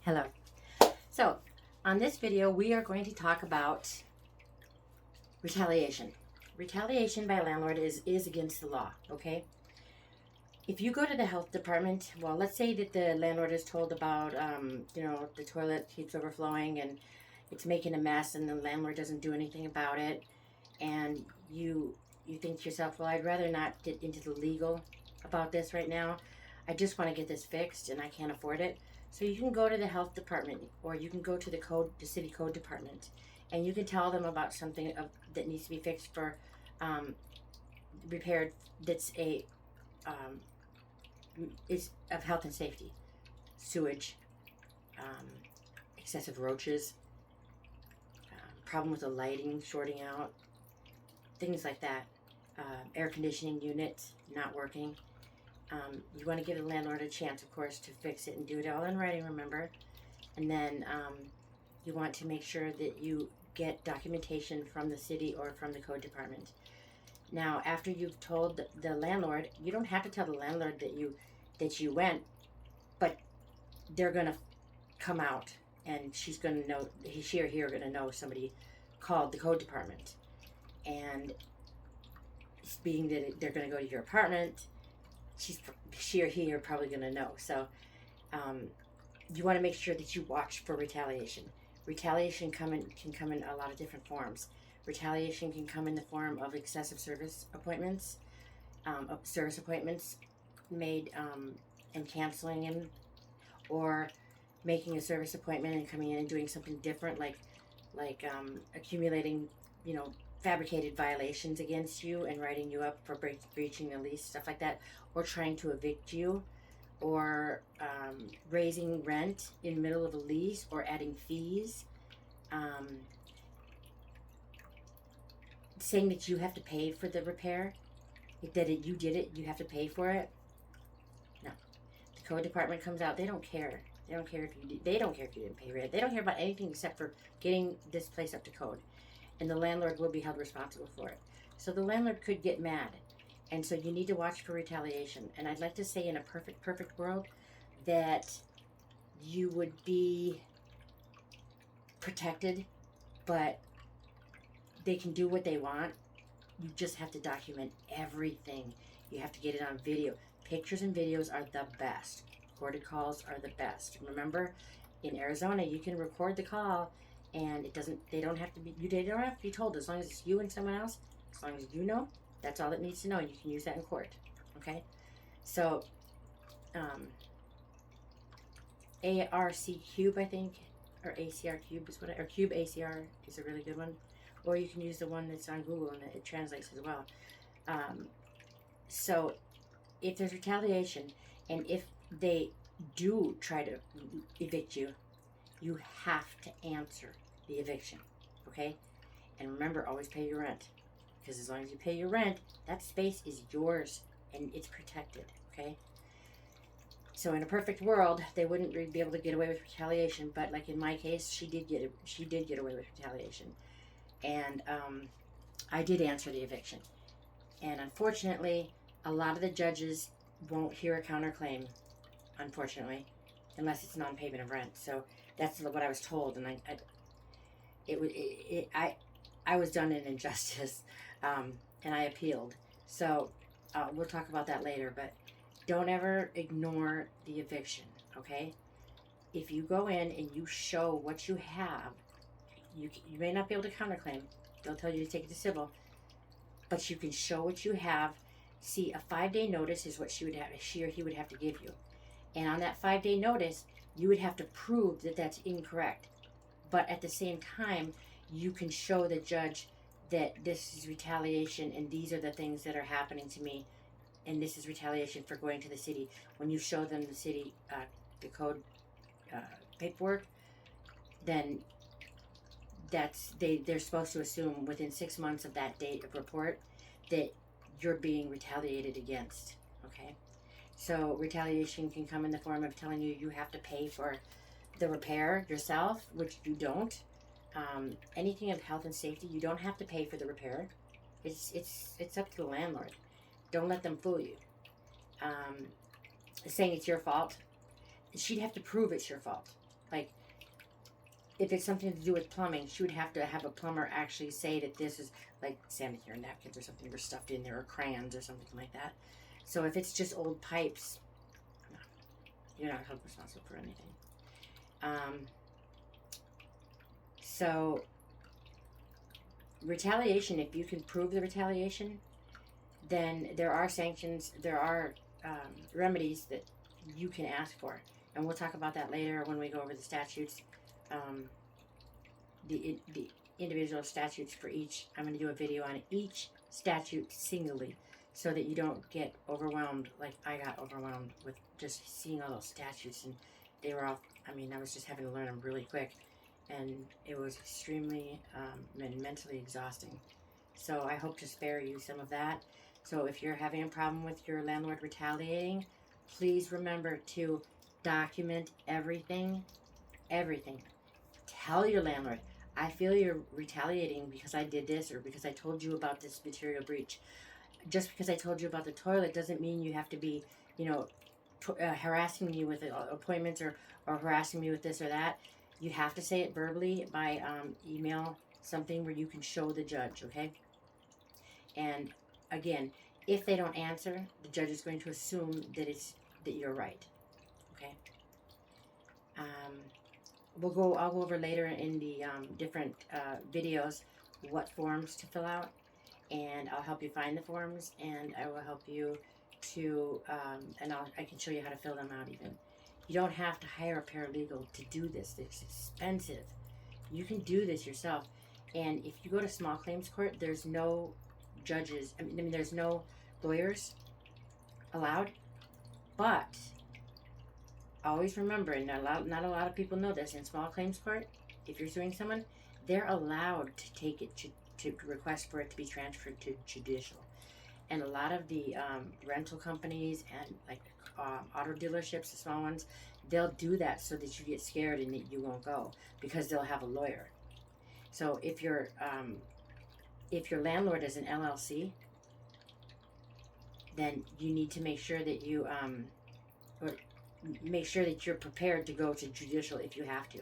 Hello. So, on this video, we are going to talk about retaliation. Retaliation by a landlord is against the law, okay? If you go to the health department, well, let's say that the landlord is told about, the toilet keeps overflowing and it's making a mess and the landlord doesn't do anything about it. And you think to yourself, well, I'd rather not get into the legal about this right now. I just want to get this fixed and I can't afford it. So you can go to the health department or you can go to the city code department, and you can tell them about something that needs to be fixed for repaired. That's is of health and safety, sewage, excessive roaches, problem with the lighting shorting out, things like that. Air conditioning unit not working. You want to give the landlord a chance, of course, to fix it and do it all in writing, remember. And then you want to make sure that you get documentation from the city or from the code department. Now, after you've told the landlord, you don't have to tell the landlord that you went, but they're going to come out and she's going to know, she or he are going to know somebody called the code department. And being that they're going to go to your apartment, she or he are probably going to know. So you want to make sure that you watch for retaliation. Retaliation can come in a lot of different forms. Retaliation can come in the form of excessive service appointments made and canceling them, or making a service appointment and coming in and doing something different, like accumulating, fabricated violations against you and writing you up for breaching the lease, stuff like that, or trying to evict you, or raising rent in the middle of a lease, or adding fees, saying that you have to pay for the repair, you did it, you have to pay for it. No, the code department comes out. They don't care. They don't care if you didn't pay rent. They don't care about anything except for getting this place up to code. And the landlord will be held responsible for it. So the landlord could get mad. And so you need to watch for retaliation. And I'd like to say, in a perfect world, that you would be protected, but they can do what they want. You just have to document everything. You have to get it on video. Pictures and videos are the best. Recorded calls are the best. Remember, in Arizona, you can record the call, and they don't have to be told. As long as it's you and someone else, as long as you know, that's all it needs to know, and you can use that in court. Okay? So, ARC Cube, I think, or ACR Cube is or Cube ACR is a really good one. Or you can use the one that's on Google and it translates as well. So, if there's retaliation, and if they do try to evict you, you have to answer the eviction, okay? And remember, always pay your rent, because as long as you pay your rent, that space is yours and it's protected, okay? So in a perfect world, they wouldn't be able to get away with retaliation, but like in my case, she did get away with retaliation, and I did answer the eviction. And unfortunately, a lot of the judges won't hear a counterclaim, unfortunately, unless it's non-payment of rent. So that's what I was told, and I was done an injustice, and I appealed. So we'll talk about that later. But don't ever ignore the eviction, okay? If you go in and you show what you have, you may not be able to counterclaim. They'll tell you to take it to civil, but you can show what you have. See, a 5-day notice is what she or he would have to give you. And on that 5-day notice, you would have to prove that that's incorrect. But at the same time, you can show the judge that this is retaliation and these are the things that are happening to me, and this is retaliation for going to the city. When you show them the city, the code paperwork, then they're supposed to assume within 6 months of that date of report that you're being retaliated against, okay? So retaliation can come in the form of telling you have to pay for the repair yourself, which you don't. Anything of health and safety, you don't have to pay for the repair. It's up to the landlord. Don't let them fool you. Saying it's your fault, she'd have to prove it's your fault. Like, if it's something to do with plumbing, she would have to have a plumber actually say that this is, like, sanitary napkins or something were stuffed in there, or crayons or something like that. So if it's just old pipes, no, you're not held responsible for anything. So retaliation, if you can prove the retaliation, then there are sanctions, there are remedies that you can ask for. And we'll talk about that later when we go over the statutes, the individual statutes for each. I'm going to do a video on each statute singly so that you don't get overwhelmed like I got overwhelmed with just seeing all those statutes. And they were all, I mean, I was just having to learn them really quick. And it was extremely mentally exhausting. So I hope to spare you some of that. So if you're having a problem with your landlord retaliating, please remember to document everything. Everything. Tell your landlord, I feel you're retaliating because I did this or because I told you about this material breach. Just because I told you about the toilet doesn't mean you have to be, harassing me with appointments or harassing me with this or that. You have to say it verbally by email, something where you can show the judge, okay? And again, if they don't answer, the judge is going to assume that you're right, okay? I'll go over later in the different videos what forms to fill out, and I'll help you find the forms, and I will help you to, I can show you how to fill them out even. You don't have to hire a paralegal to do this. It's expensive. You can do this yourself. And if you go to small claims court, there's no judges. I mean, there's no lawyers allowed. But always remember, and not a lot of people know this, in small claims court, if you're suing someone, they're allowed to take it to request for it to be transferred to judicial. And a lot of the rental companies and like auto dealerships, the small ones, they'll do that so that you get scared and that you won't go because they'll have a lawyer. So if your landlord is an LLC, then you need to make sure that you make sure that you're prepared to go to judicial if you have to,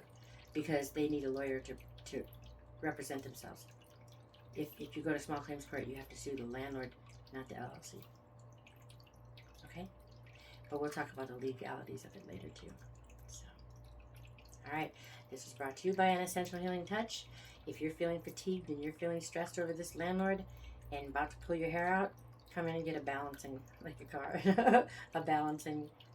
because they need a lawyer to represent themselves. If you go to small claims court, you have to sue the landlord, not the LLC. Okay? But we'll talk about the legalities of it later too. So, all right. This is brought to you by an Essential Healing Touch. If you're feeling fatigued and you're feeling stressed over this landlord and about to pull your hair out, come in and get a balancing, like a car, a balancing